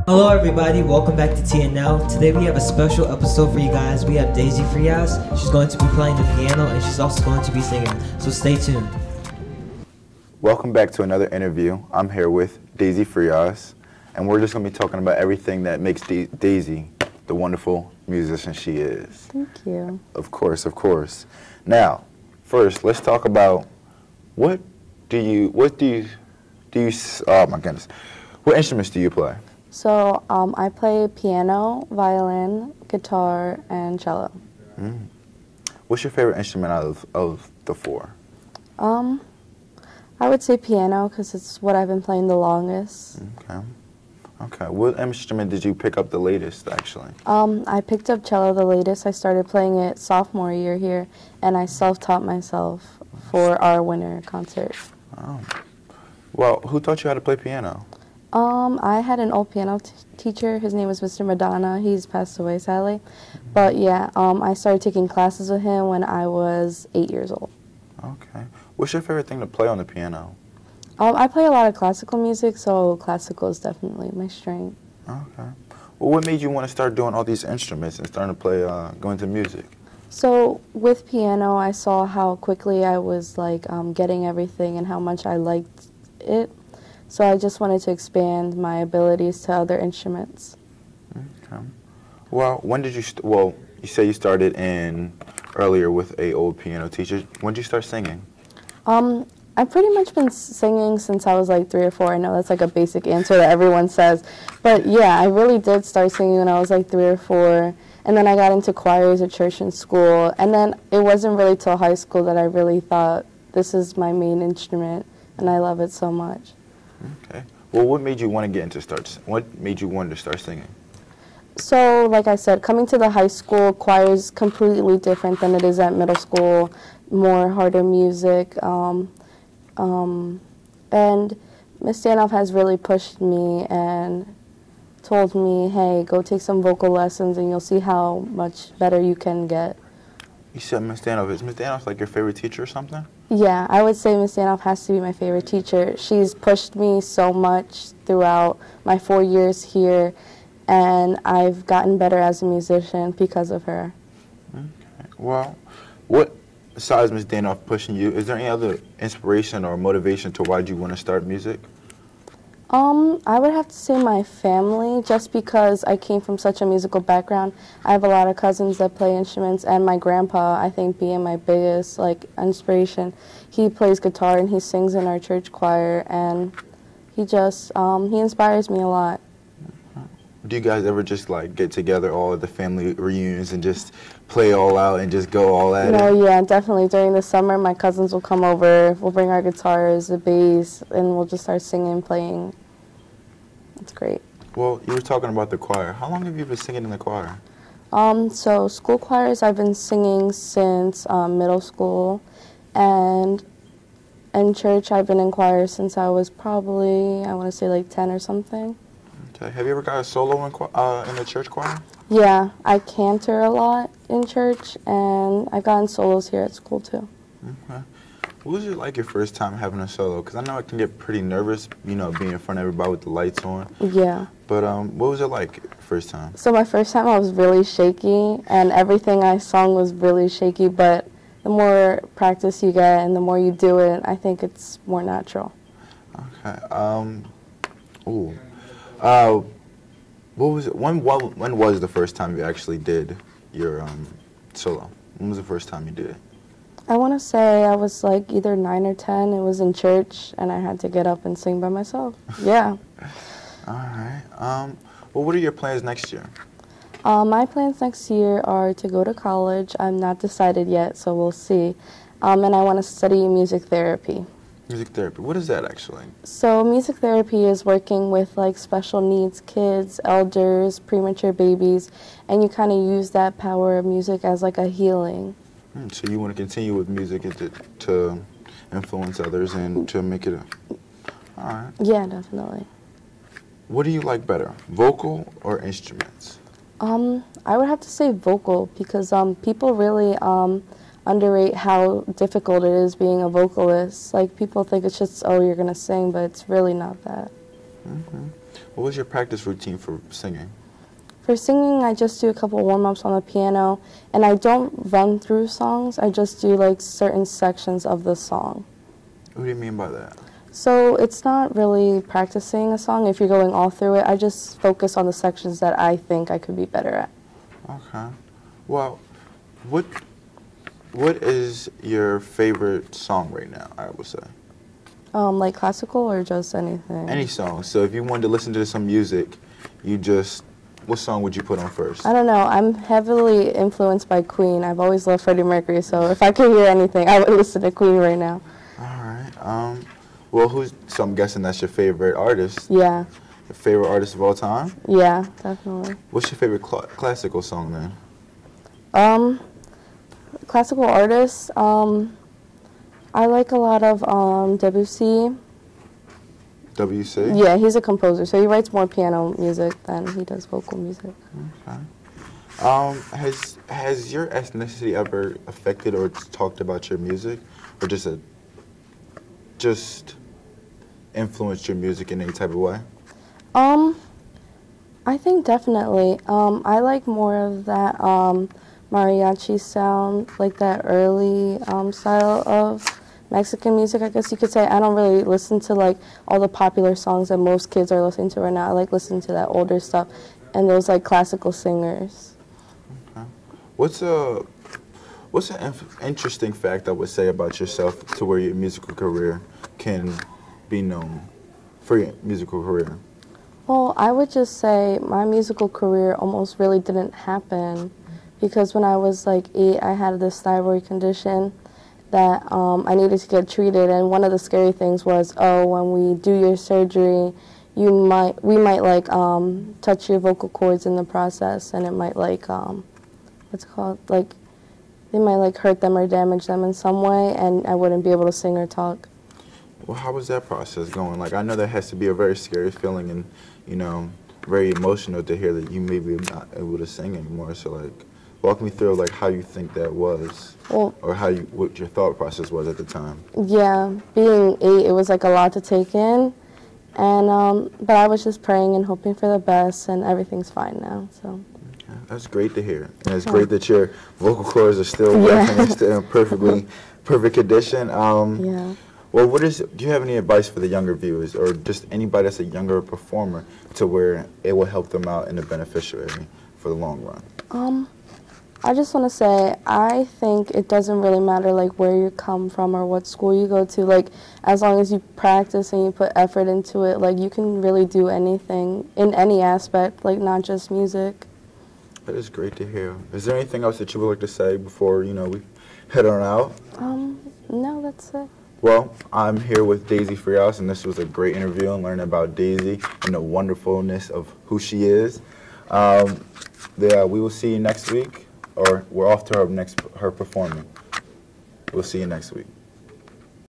Hello everybody, welcome back to TNL. Today we have a special episode for you guys. We have Daisy Frias. She's going to be playing the piano and she's also going to be singing. So stay tuned. Welcome back to another interview. I'm here with Daisy Frias, and we're just going to be talking about everything that makes Daisy the wonderful musician she is. Thank you. Of course, of course. Now, first, let's talk about oh my goodness, what instruments do you play? So I play piano, violin, guitar, and cello. What's your favorite instrument out of the four? I would say piano because it's what I've been playing the longest. Okay. What instrument did you pick up the latest, actually? I picked up cello the latest. I started playing it sophomore year here, and I self-taught myself for our winter concert. Oh. Well, who taught you how to play piano? I had an old piano teacher. His name was Mr. Madonna. He's passed away, sadly. But yeah, I started taking classes with him when I was 8 years old. Okay. What's your favorite thing to play on the piano? I play a lot of classical music, so classical is definitely my strength. Okay. Well, what made you want to start doing all these instruments and starting to play, go into music? So with piano, I saw how quickly I was like getting everything and how much I liked it. So I just wanted to expand my abilities to other instruments. Okay. Well, when did you, you say you started earlier with a old piano teacher. When did you start singing? I've pretty much been singing since I was like 3 or 4. I know that's like a basic answer that everyone says. But yeah, I really did start singing when I was like 3 or 4. And then I got into choirs at church and school. And then it wasn't really till high school that I really thought, this is my main instrument, and I love it so much. Okay. Well, what made you want to what made you want to start singing? So, like I said, coming to the high school, choir is completely different than it is at middle school, more harder music. And Miss Danoff has really pushed me and told me, hey, go take some vocal lessons and you'll see how much better you can get. You said Miss Danoff. Is Miss Danoff like your favorite teacher or something? Yeah, I would say Miss Danoff has to be my favorite teacher. She's pushed me so much throughout my 4 years here, and I've gotten better as a musician because of her. Okay. Well, besides Miss Danoff pushing you, is there any other inspiration or motivation to why you want to start music? I would have to say my family, just because I came from such a musical background. I have a lot of cousins that play instruments, and my grandpa, I think, being my biggest inspiration. He plays guitar and he sings in our church choir, and he just he inspires me a lot. Do you guys ever just get together, all at the family reunions, and just play all out and just go all at it? No, yeah, definitely. During the summer, my cousins will come over. We'll bring our guitars, the bass, and we'll just start singing, playing. It's great. Well, you were talking about the choir. How long have you been singing in the choir? So school choirs, I've been singing since middle school, and in church, I've been in choir since I was probably, I want to say 10 or something. Okay. Have you ever got a solo in the church choir? Yeah, I cantor a lot in church, and I've gotten solos here at school too. Okay. What was it like your first time having a solo? Because I know it can get pretty nervous, being in front of everybody with the lights on. Yeah. But what was it like first time? So my first time I was really shaky, and everything I sung was really shaky, but the more practice you get and the more you do it, I think it's more natural. Okay. What was it? When was the first time you actually did your solo? When was the first time you did it? I want to say I was either 9 or 10. It was in church, and I had to get up and sing by myself. Yeah. All right. Well, what are your plans next year? My plans next year are to go to college. I'm not decided yet, so we'll see. And I want to study music therapy. Music therapy. What is that actually? So music therapy is working with special needs kids, elders, premature babies, and you kind of use that power of music as a healing. So you want to continue with music to influence others and to make it all right. Yeah, definitely. What do you like better, vocal or instruments? I would have to say vocal, because people really underrate how difficult it is being a vocalist. People think it's just, oh, you're going to sing, but it's really not that. Mm-hmm. What was your practice routine for singing? For singing, I just do a couple warm-ups on the piano, and I don't run through songs. I just do like certain sections of the song. What do you mean by that? So it's not really practicing a song if you're going all through it. I just focus on the sections that I think I could be better at. Okay. Well, what is your favorite song right now, I would say? Like classical or just anything? Any song. So if you wanted to listen to some music, what song would you put on first? I don't know. I'm heavily influenced by Queen. I've always loved Freddie Mercury, so if I could hear anything, I would listen to Queen right now. All right. Well, so I'm guessing that's your favorite artist. Yeah. Your favorite artist of all time? Yeah, definitely. What's your favorite classical song then? Classical artists, I like a lot of Debussy. WC? Yeah, he's a composer, so he writes more piano music than he does vocal music. Okay. Has your ethnicity ever affected or talked about your music, or just influenced your music in any type of way? I think definitely. I like more of that mariachi sound, like that early style of Mexican music, I guess you could say. I don't really listen to like all the popular songs that most kids are listening to right now. I like listening to that older stuff and those like classical singers. Okay. What's an interesting fact I would say about yourself to where your musical career can be known for your musical career? Well, I would just say my musical career almost really didn't happen because when I was like 8, I had this thyroid condition that I needed to get treated, and one of the scary things was, oh, when we do your surgery, we might like touch your vocal cords in the process, and it might like what's it called, like they might like hurt them or damage them in some way, and I wouldn't be able to sing or talk. Well, how was that process going? Like, I know that has to be a very scary feeling, and very emotional to hear that you may be not able to sing anymore. So like, walk me through like how you think that was, or what your thought process was at the time. Yeah, being 8, it was like a lot to take in, and but I was just praying and hoping for the best, and everything's fine now. So. Okay. That's great to hear, and it's great that your vocal cords are still working and still in perfect condition. Yeah. Well, do you have any advice for the younger viewers, or just anybody that's a younger performer, to where it will help them out in a beneficiary for the long run? I just want to say, I think it doesn't really matter like where you come from or what school you go to. Like, as long as you practice and you put effort into it, like you can really do anything in any aspect, like not just music. That is great to hear. Is there anything else that you would like to say before we head on out? No, that's it. Well, I'm here with Daisy Frias, and this was a great interview and learning about Daisy and the wonderfulness of who she is. We will see you next week, or we're off to her performing. We'll see you next week.